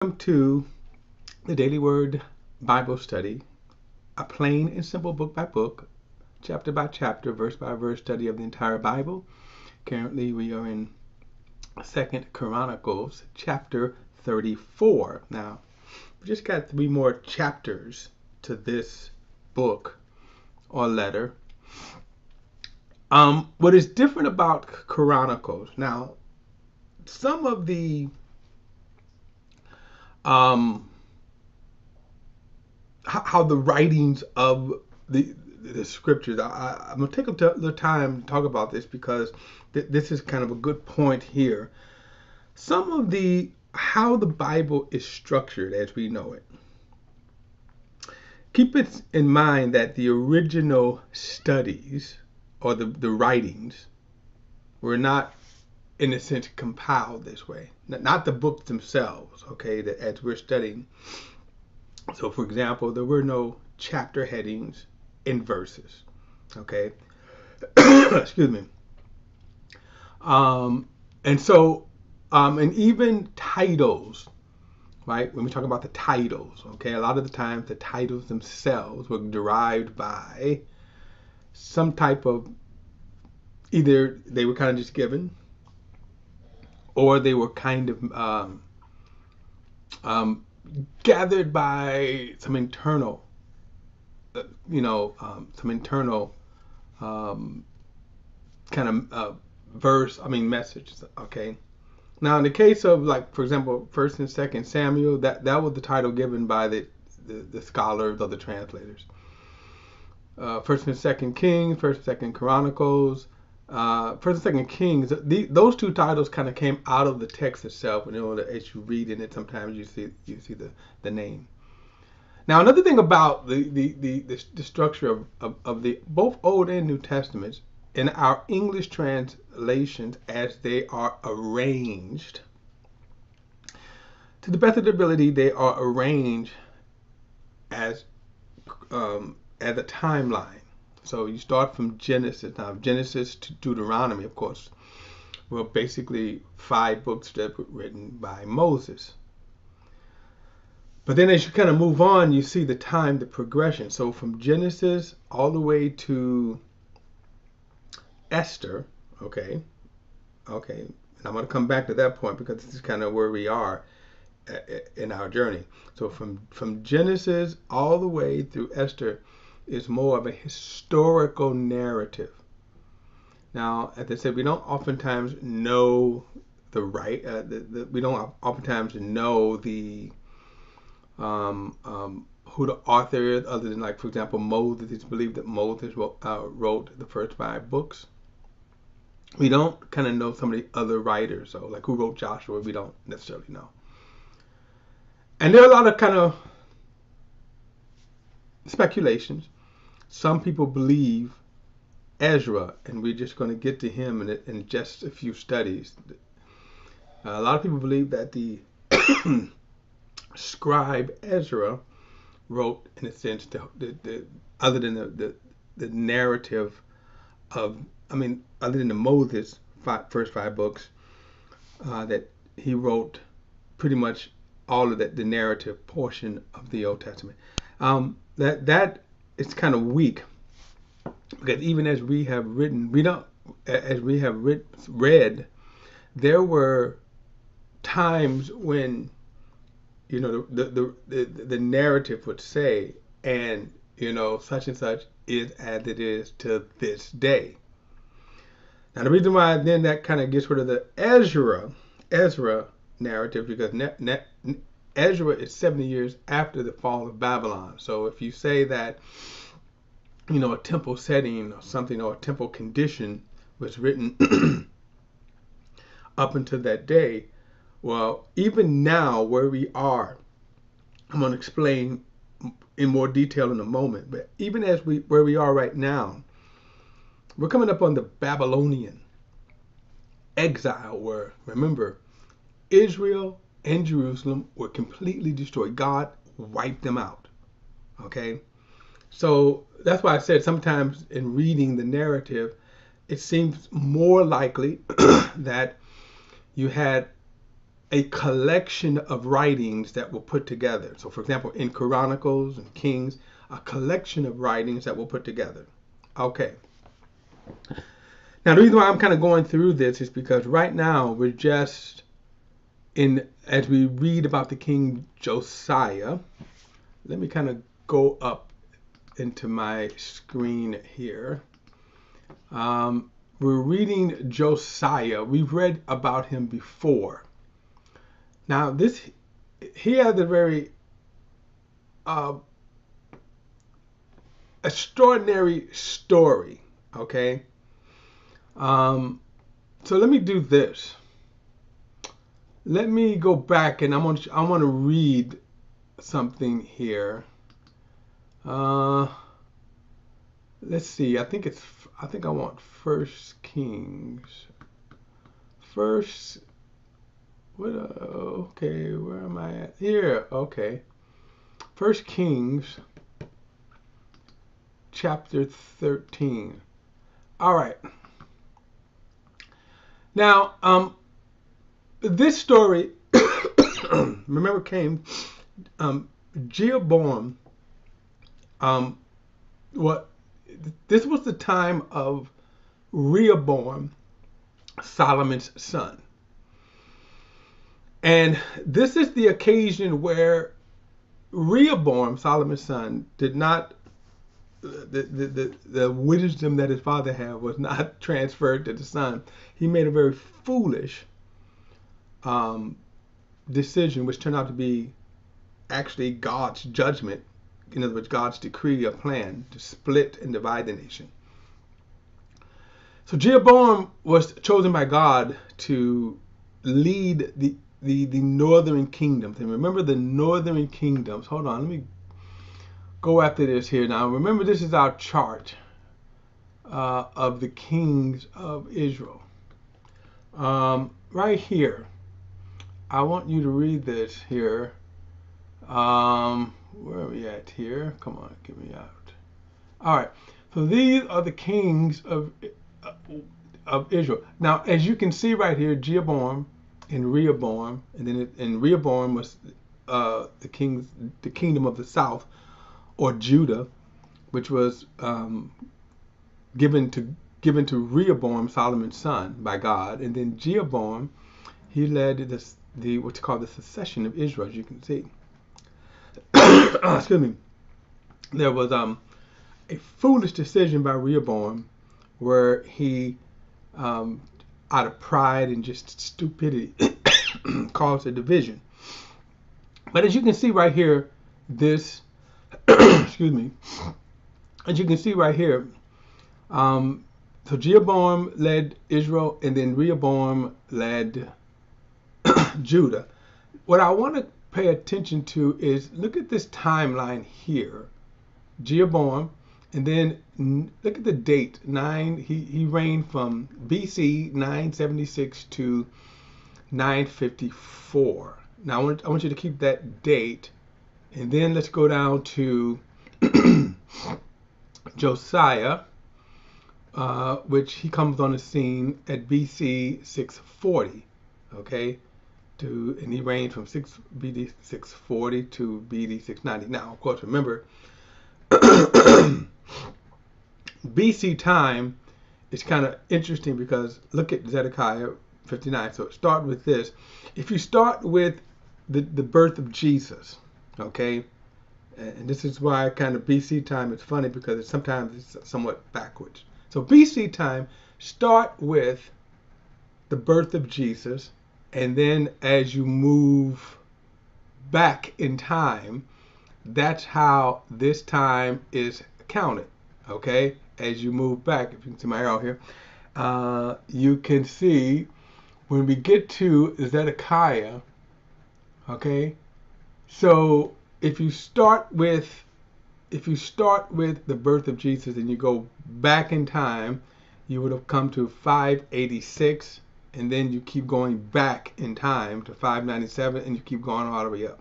Welcome to the Daily Word Bible Study, a plain and simple book by book, chapter by chapter, verse by verse study of the entire Bible. Currently, we are in 2nd Chronicles, chapter 34. Now, we just got 3 more chapters to this book or letter. What is different about Chronicles? Now, some of the how the writings of the scriptures. I'm going to take a little time to talk about this because this is kind of a good point here. Some of how the Bible is structured as we know it. Keep it in mind that the original studies or the writings were not, in a sense, compiled this way. Not the books themselves, okay, that as we're studying. So, for example, there were no chapter headings in verses, okay? Excuse me. And so, and even titles, right? When we talk about the titles, okay, a lot of the times the titles themselves were derived by some type of, either they were kind of just given, or they were kind of gathered by some internal, kind of message. Okay. Now, in the case of, like, for example, 1st and 2nd Samuel, that was the title given by the scholars or the translators. 1st and 2nd Kings, 1st and 2nd Chronicles, 1st and 2nd Kings. Those 2 titles kind of came out of the text itself, and as you read in it, sometimes you see the name. Now, another thing about the structure of the both Old and New Testaments, in our English translations, as they are arranged, to the best of their ability, they are arranged as a timeline. So you start from Genesis. Now, Genesis to Deuteronomy, of course, were basically 5 books that were written by Moses. But then as you kind of move on, you see the progression. So from Genesis all the way to Esther, okay, and I'm going to come back to that point because this is kind of where we are in our journey. So from Genesis all the way through Esther is more of a historical narrative. Now, as I said, we don't oftentimes know we don't oftentimes know who the author is, other than, like, for example, Moses. It's believed that Moses wrote the first 5 books. We don't kind of know some of the other writers, so like who wrote Joshua, we don't necessarily know. And there are a lot of kind of speculations. Some people believe Ezra, and we're just going to get to him in just a few studies. A lot of people believe that the scribe Ezra wrote, in a sense, other than the narrative of, other than the Moses first 5 books, that he wrote pretty much all of the narrative portion of the Old Testament. That is kind of weak, because even as we have written, read, there were times when the narrative would say, and such and such is as it is to this day. Now, the reason why then that kind of gets rid of the Ezra narrative, because Ezra is 70 years after the fall of Babylon. So if you say that a temple setting or something, or a temple condition was written up until that day, well, even now where we are, I'm going to explain in more detail in a moment, but even where we are right now, we're coming up on the Babylonian exile, where, remember, Israel and Jerusalem were completely destroyed. God wiped them out. Okay? So that's why I said sometimes in reading the narrative, it seems more likely that you had a collection of writings that were put together. So, for example, in Chronicles and Kings, a collection of writings that were put together. Okay. Now, the reason why I'm kind of going through this is because right now we're just as we read about the King Josiah. Let me kind of go up into my screen here. We're reading Josiah. We've read about him before. Now, he has a very extraordinary story. Okay. So let me do this. Let me go back and I want to read something here. Let's see. I think I want First Kings. Okay, where am I at? Here. Okay. First Kings chapter 13. All right. Now, this story, remember, came Jeroboam. This was the time of Rehoboam, Solomon's son, and this is the occasion where Rehoboam, Solomon's son, did not. The wisdom that his father had was not transferred to the son. He made a very foolish decision, which turned out to be actually God's judgment. In other words, God's decree or plan to split and divide the nation. So Jeroboam was chosen by God to lead the northern kingdoms. And remember the northern kingdoms. Hold on, let me go after this here. Now, remember, this is our chart of the kings of Israel. Right here, I want you to read this here. Where are we at here? Come on, get me out. All right. So these are the kings of Israel. Now, as you can see right here, Jeroboam and Rehoboam, and then Rehoboam was the kingdom of the south, or Judah, which was given to Rehoboam, Solomon's son, by God, and then Jeroboam, he led what's called the secession of Israel, as you can see. Excuse me. There was a foolish decision by Rehoboam where he, out of pride and just stupidity, caused a division. But as you can see right here, this excuse me. As you can see right here, so Jeroboam led Israel, and then Rehoboam led Judah. What I want to pay attention to is look at this timeline here. Jeroboam, and then look at the date. He reigned from BC 976 to 954. Now I want you to keep that date. And then let's go down to Josiah, which he comes on the scene at BC 640. Okay, and he reigned from BD 640 to BD 690. Now, of course, remember, BC time is kind of interesting because look at Zedekiah 59. So start with this. If you start with the birth of Jesus, okay, and this is why kind of BC time is funny because sometimes it's somewhat backwards. So BC time, start with the birth of Jesus, and then as you move back in time, that's how this time is counted, okay? As you move back, if you can see my arrow here, you can see when we get to Zedekiah, okay? So if you start with the birth of Jesus and you go back in time, you would have come to 586, and then you keep going back in time to 597, and you keep going all the way up.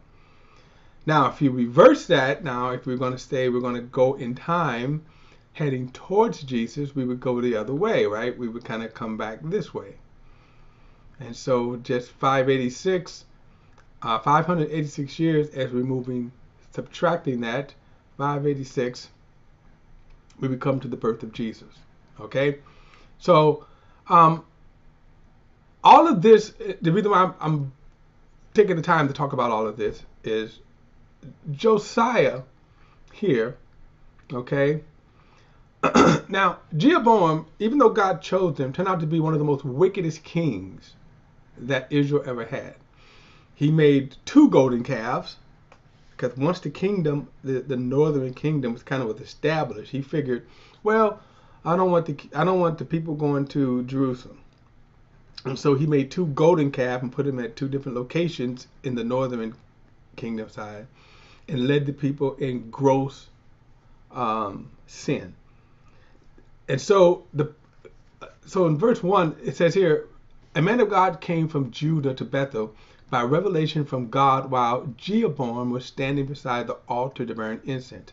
Now, if you reverse that, now if we're going to go in time heading towards Jesus, we would go the other way, right? We would kind of come back this way. And so just 586 years as we're moving, subtracting that, 586, we come to the birth of Jesus. Okay? So, all of this, the reason why I'm taking the time to talk about all of this is Josiah here, okay? Now, Jeroboam, even though God chose him, turned out to be one of the most wickedest kings that Israel ever had. He made 2 golden calves, because once the kingdom, the northern kingdom was kind of established, he figured, well, I don't want the people going to Jerusalem. And so he made 2 golden calves and put them at 2 different locations in the northern kingdom side, and led the people in gross sin. And so in verse 1 it says here, a man of God came from Judah to Bethel by revelation from God while Jeroboam was standing beside the altar to burn incense.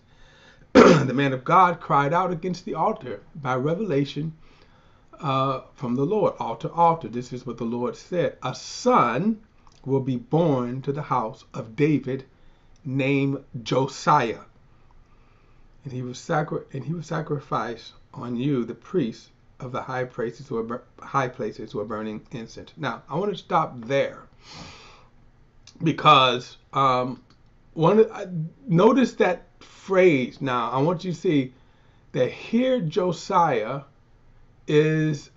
The man of God cried out against the altar by revelation from the Lord, altar, altar. This is what the Lord said. A son will be born to the house of David named Josiah. And he was sacrifice on you, the priests of the high places who are burning incense. Now, I want to stop there because notice that phrase. Now, I want you to see that here Josiah is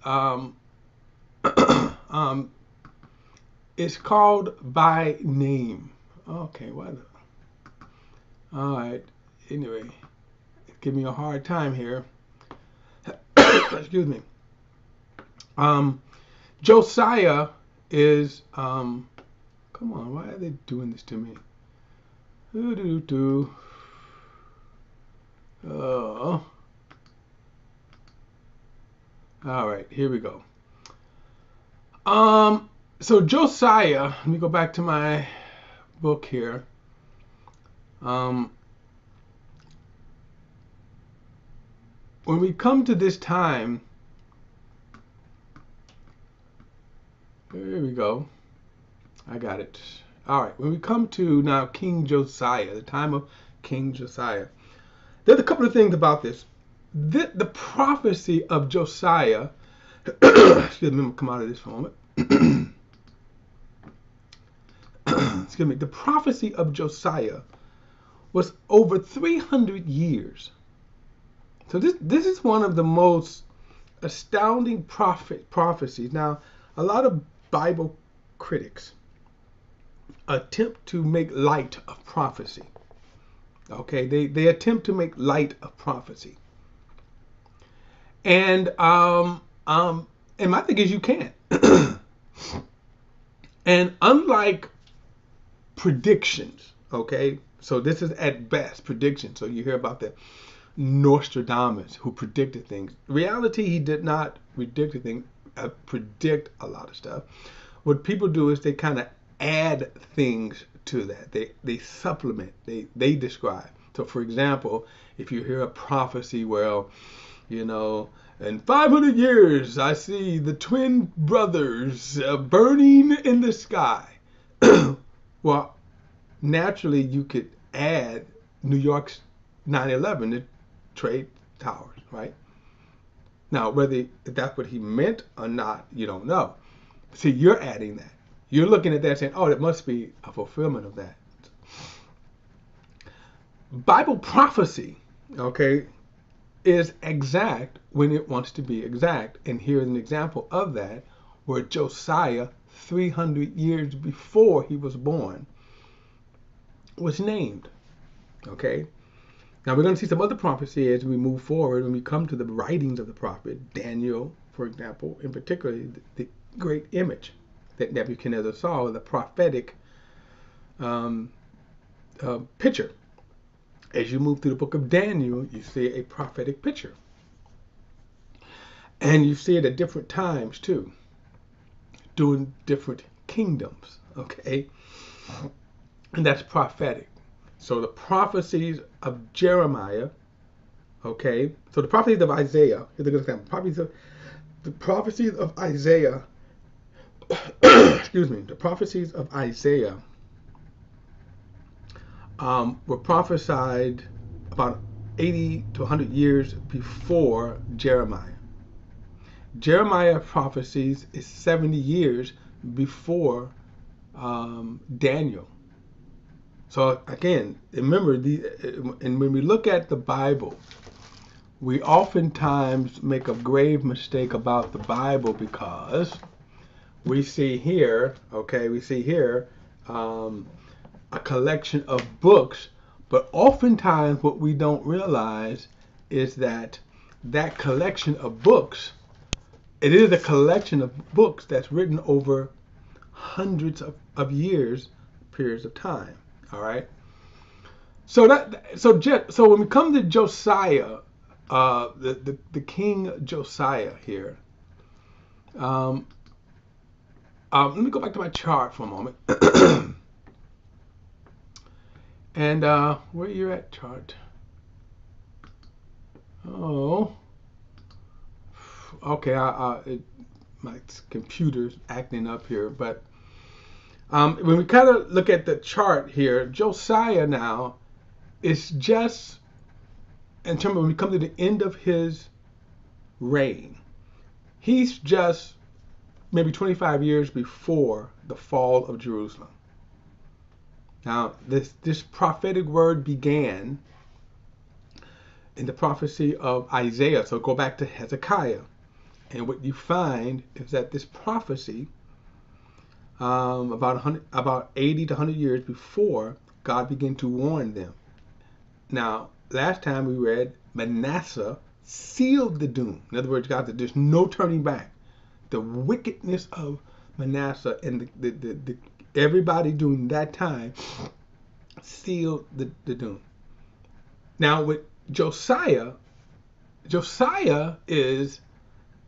is called by name. Okay, what? All right. Anyway, give me a hard time here. Excuse me. Josiah is come on, why are they doing this to me? Oh. All right, here we go. So Josiah, let me go back to my book here. When we come to this time, there we go. I got it. All right, when we come to now King Josiah, the time of King Josiah, there's a couple of things about this. The prophecy of Josiah, excuse me, I'm gonna come out of this for a moment. Excuse me, the prophecy of Josiah was over 300 years. So this is one of the most astounding prophecies. Now, a lot of Bible critics attempt to make light of prophecy. Okay, they attempt to make light of prophecy. And my thing is you can't. And unlike predictions, okay, so this is at best prediction. So you hear about the Nostradamus who predicted things. Reality, he did not predict a lot of stuff. What people do is they kind of add things to that. They supplement, they describe. So for example, if you hear a prophecy, well, you know, in 500 years, I see the twin brothers burning in the sky. Well, naturally, you could add New York's 9/11, the trade towers, right? Now, whether that's what he meant or not, you don't know. See, you're adding that. You're looking at that saying, oh, it must be a fulfillment of that. Bible prophecy, okay, is exact when it wants to be exact. And here's an example of that, where Josiah, 300 years before he was born, was named. Okay? Now we're going to see some other prophecy as we move forward when we come to the writings of the prophet. Daniel, for example, in particular, the great image that Nebuchadnezzar saw, the prophetic picture. As you move through the book of Daniel, you see a prophetic picture. And you see it at different times too, during different kingdoms, okay? And that's prophetic. So the prophecies of Jeremiah, okay? So the prophecies of Isaiah, here's a good example. The prophecies of Isaiah excuse me, the prophecies of Isaiah were prophesied about 80 to 100 years before Jeremiah. Jeremiah prophecies is 70 years before Daniel. So again, remember, and when we look at the Bible, we oftentimes make a grave mistake about the Bible because we see here, a collection of books, but oftentimes what we don't realize is that that collection of books, it is a collection of books that's written over hundreds of years, periods of time. All right. So when we come to Josiah, the king Josiah here, let me go back to my chart for a moment. And where you're at, chart? Oh, okay. My computer's acting up here, but when we kind of look at the chart here, Josiah now is just, in terms of when we come to the end of his reign, he's just maybe 25 years before the fall of Jerusalem. Now, this prophetic word began in the prophecy of Isaiah. So go back to Hezekiah. And what you find is that this prophecy, about 80 to 100 years before, God began to warn them. Now, last time we read Manasseh sealed the doom. In other words, God said there's no turning back. The wickedness of Manasseh and the everybody during that time sealed the doom. Now with Josiah is,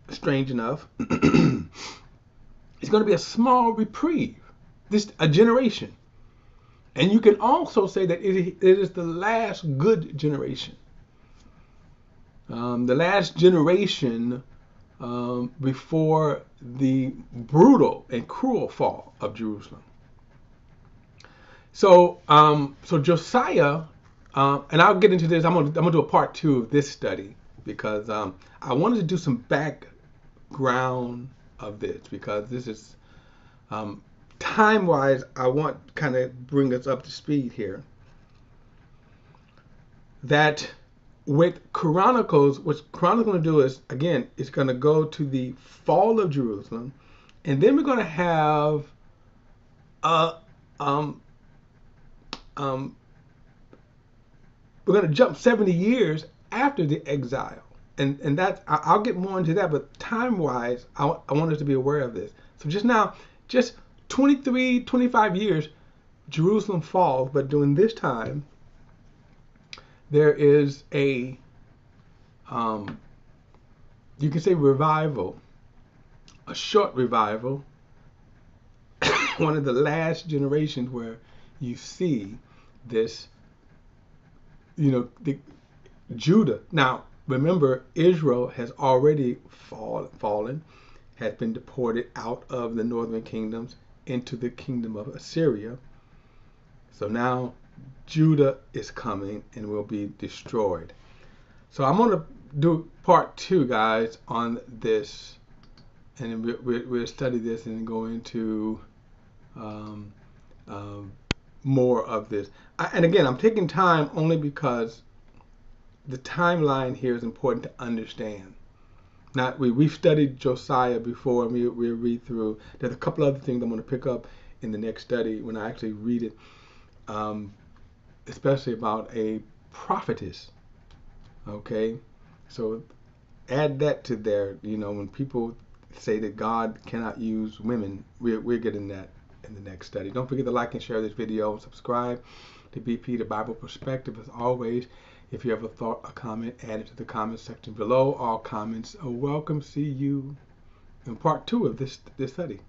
strange enough, it's going to be a small reprieve, a generation. And you can also say that it is the last good generation. The last generation before the brutal and cruel fall of Jerusalem. So Josiah, and I'll get into this. I'm gonna do a part 2 of this study because I wanted to do some background of this because this is time-wise. I want to kind of bring us up to speed here. That with Chronicles, what Chronicles going to do is, again, it's going to go to the fall of Jerusalem, and then we're going to have we're going to jump 70 years after the exile, and that I'll get more into that. But time-wise, I want us to be aware of this. So just 23, 25 years, Jerusalem falls, but during this time, there is a, you can say revival, a short revival, one of the last generations where you see this, Judah. Now, remember, Israel has already fallen, has been deported out of the northern kingdoms into the kingdom of Assyria. So now Judah is coming and will be destroyed. So I'm going to do part 2, guys, on this, and we'll study this and go into more of this. And again, I'm taking time only because the timeline here is important to understand. Now, we've studied Josiah before, and we'll read through. There's a couple other things I'm going to pick up in the next study when I actually read it, especially about a prophetess. Okay, so add that to there. When people say that God cannot use women, we're getting that in the next study. Don't forget to like and share this video and subscribe to BP, the Bible Perspective. As always, if you have a thought, a comment, add it to the comment section below. All comments are welcome. See you in part 2 of this study.